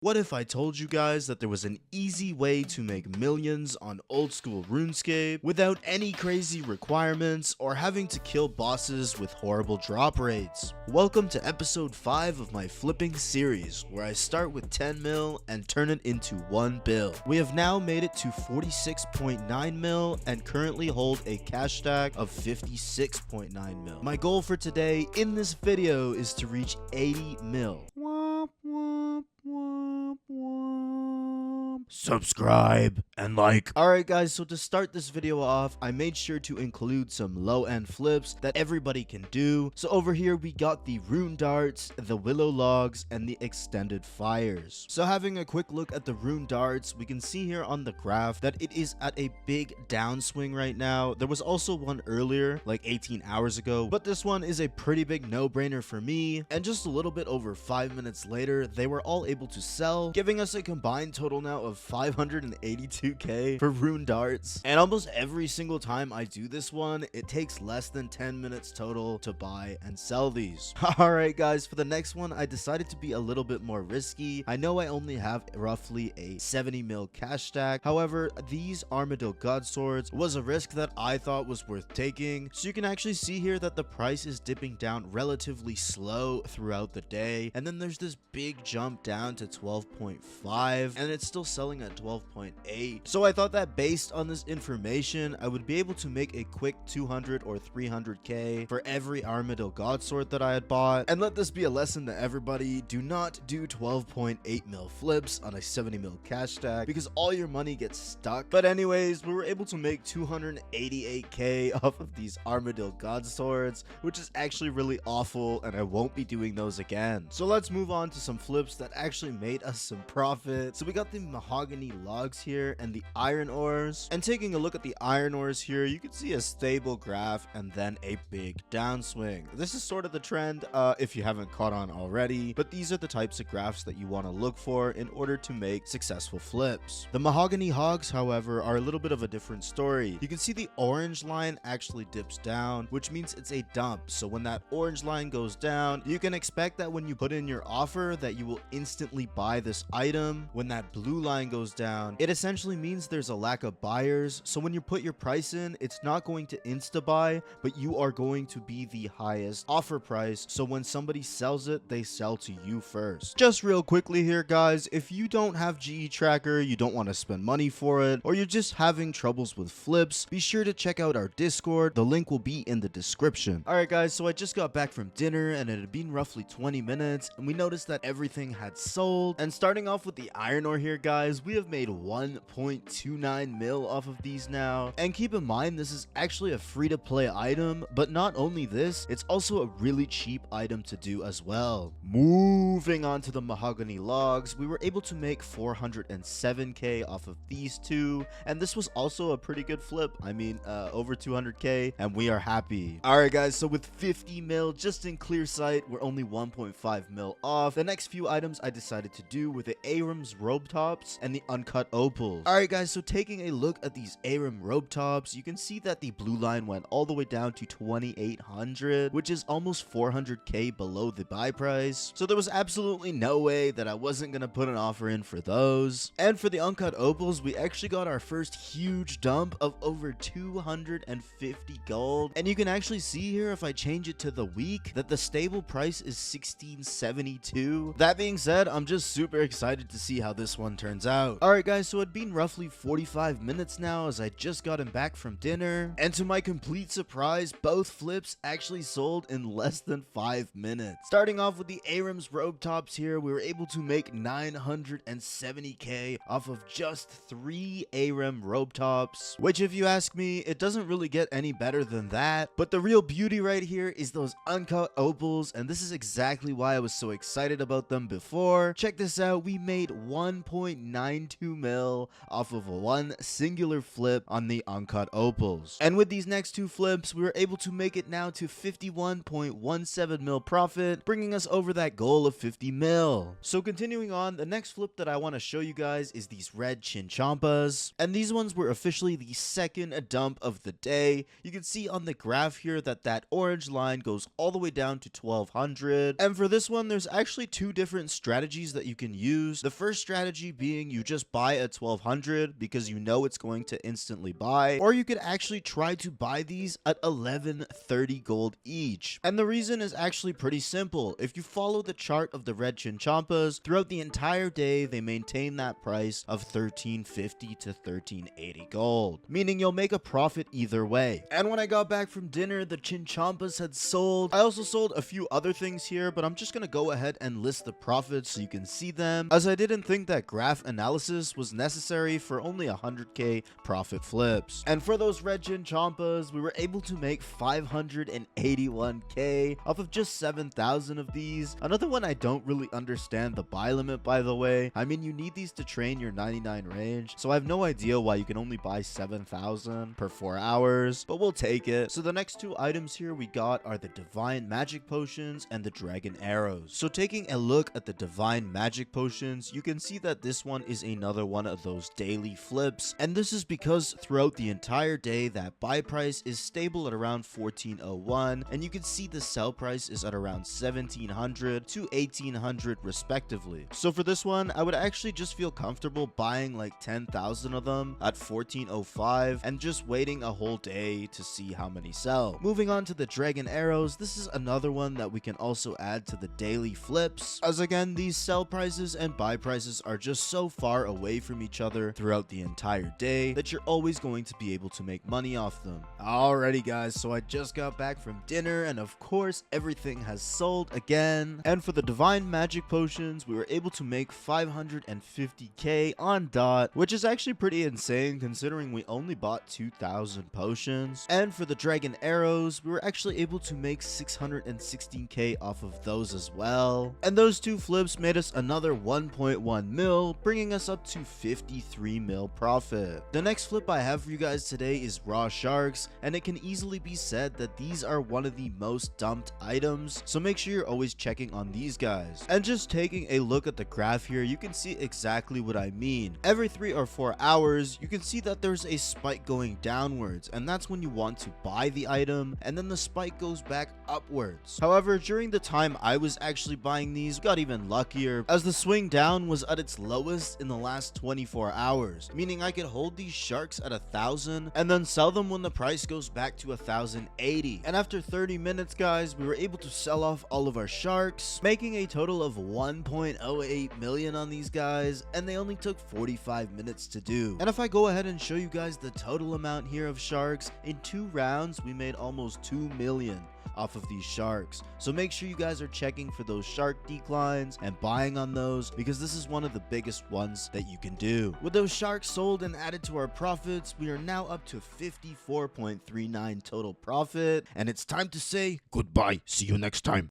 What if I told you guys that there was an easy way to make millions on Old School Runescape without any crazy requirements or having to kill bosses with horrible drop rates? Welcome to episode 5 of my flipping series, where I start with 10 mil and turn it into 1 bill. We have now made it to 46.9 mil and currently hold a cash stack of 56.9 mil. My goal for today in this video is to reach 80 mil. Subscribe and like. Alright guys, so to start this video off, I made sure to include some low-end flips that everybody can do. So over here we got the rune darts, the willow logs, and the extended fires. So having a quick look at the rune darts, we can see here on the graph that it is at a big downswing right now. There was also one earlier, like 18 hours ago, but this one is a pretty big no-brainer for me. And just a little bit over 5 minutes later, they were all able to sell, giving us a combined total now of 582k for rune darts. And almost every single time I do this one, it takes less than 10 minutes total to buy and sell these. Alright guys, for the next one, I decided to be a little bit more risky. I know I only have roughly a 70 mil cash stack. However, these Armadillo God Swords was a risk that I thought was worth taking. So you can actually see here that the price is dipping down relatively slow throughout the day. And then there's this big jump down to 12.5 and it's still selling at 12.8. So I thought that based on this information, I would be able to make a quick 200 or 300k for every Armadillo God Sword that I had bought. And let this be a lesson to everybody: do not do 12.8 mil flips on a 70 mil cash stack because all your money gets stuck. But anyways, we were able to make 288k off of these Armadillo God Swords, which is actually really awful, and I won't be doing those again. So let's move on to some flips that actually made us some profit. So we got the mahogany logs here and the iron ores, and taking a look at the iron ores here, you can see a stable graph and then a big downswing. This is sort of the trend if you haven't caught on already, but these are the types of graphs that you want to look for in order to make successful flips. The mahogany hogs, however, are a little bit of a different story. You can see the orange line actually dips down, which means it's a dump. So when that orange line goes down, you can expect that when you put in your offer that you will instantly buy this item. When that blue line goes down, it essentially means there's a lack of buyers. So when you put your price in, it's not going to insta buy, but you are going to be the highest offer price. So when somebody sells it, they sell to you first. Just real quickly here guys, if you don't have GE tracker, you don't want to spend money for it, or you're just having troubles with flips, be sure to check out our Discord. The link will be in the description. Alright guys, so I just got back from dinner and it had been roughly 20 minutes and we noticed that everything had sold. And starting off with the iron ore here guys, we have made 1.29 mil off of these now. And keep in mind, this is actually a free-to-play item, but not only this, it's also a really cheap item to do as well. Moving on to the mahogany logs, we were able to make 407k off of these two, and this was also a pretty good flip. I mean, over 200k, and we are happy. Alright guys, so with 50 mil just in clear sight, we're only 1.5 mil off. The next few items I decided to do were the Aram's robe tops and the uncut opals. Alright guys, so taking a look at these Aram robe tops, you can see that the blue line went all the way down to 2800, which is almost 400k below the buy price. So there was absolutely no way that I wasn't gonna put an offer in for those. And for the uncut opals, we actually got our first huge dump of over 250 gold. And you can actually see here, if I change it to the week, that the stable price is 1672. That being said, I'm just super excited to see how this one turns out. Alright guys, so it'd been roughly 45 minutes now as I just gotten back from dinner, and to my complete surprise, both flips actually sold in less than 5 minutes. Starting off with the Aram's robe tops here, we were able to make 970k off of just 3 Aram robe tops, which if you ask me, it doesn't really get any better than that. But the real beauty right here is those uncut opals, and this is exactly why I was so excited about them before. Check this out, we made 1.9 1.92 mil off of one singular flip on the uncut opals. And with these next two flips, we were able to make it now to 51.17 mil profit, bringing us over that goal of 50 mil. So continuing on, the next flip that I want to show you guys is these red Chinchompas, and these ones were officially the second dump of the day. You can see on the graph here that that orange line goes all the way down to 1200, and for this one there's actually two different strategies that you can use. The first strategy being you just buy a 1200 because you know it's going to instantly buy, or you could actually try to buy these at 1130 gold each. And the reason is actually pretty simple. If you follow the chart of the red Chinchompas, throughout the entire day they maintain that price of 1350 to 1380 gold, meaning you'll make a profit either way. And when I got back from dinner, the Chinchompas had sold. I also sold a few other things here, but I'm just gonna go ahead and list the profits so you can see them, as I didn't think that graph analysis was necessary for only 100k profit flips. And for those red Chinchompas, we were able to make 581k off of just 7,000 of these. Another one I don't really understand the buy limit, by the way. I mean, you need these to train your 99 range, so I have no idea why you can only buy 7,000 per 4 hours, but we'll take it. So the next two items here we got are the divine magic potions and the dragon arrows. So taking a look at the divine magic potions, you can see that this one is another one of those daily flips, and this is because throughout the entire day that buy price is stable at around 1401, and you can see the sell price is at around 1700 to 1800 respectively. So for this one, I would actually just feel comfortable buying like 10,000 of them at 1405 and just waiting a whole day to see how many sell. Moving on to the dragon arrows, this is another one that we can also add to the daily flips, as again these sell prices and buy prices are just so far away from each other throughout the entire day that you're always going to be able to make money off them. Alrighty guys, so I just got back from dinner and of course everything has sold again. And for the divine magic potions, we were able to make 550k on dot, which is actually pretty insane considering we only bought 2,000 potions. And for the dragon arrows, we were actually able to make 616k off of those as well. And those two flips made us another 1.1 mil, bringing us up to 53 mil profit. The next flip I have for you guys today is raw sharks, and it can easily be said that these are one of the most dumped items, so make sure you're always checking on these guys. And just taking a look at the graph here, you can see exactly what I mean. Every 3 or 4 hours, you can see that there's a spike going downwards, and that's when you want to buy the item, and then the spike goes back upwards. However, during the time I was actually buying these, we got even luckier, as the swing down was at its lowest in the last 24 hours, meaning I could hold these sharks at 1,000 and then sell them when the price goes back to 1,080. And after 30 minutes guys, we were able to sell off all of our sharks, making a total of 1.08 million on these guys, and they only took 45 minutes to do. And if I go ahead and show you guys the total amount here of sharks, in 2 rounds we made almost 2 million off of these sharks. So make sure you guys are checking for those shark declines and buying on those, because this is one of the biggest ones that you can do. With those sharks sold and added to our profits, we are now up to 54.39 total profit, and it's time to say goodbye. See you next time.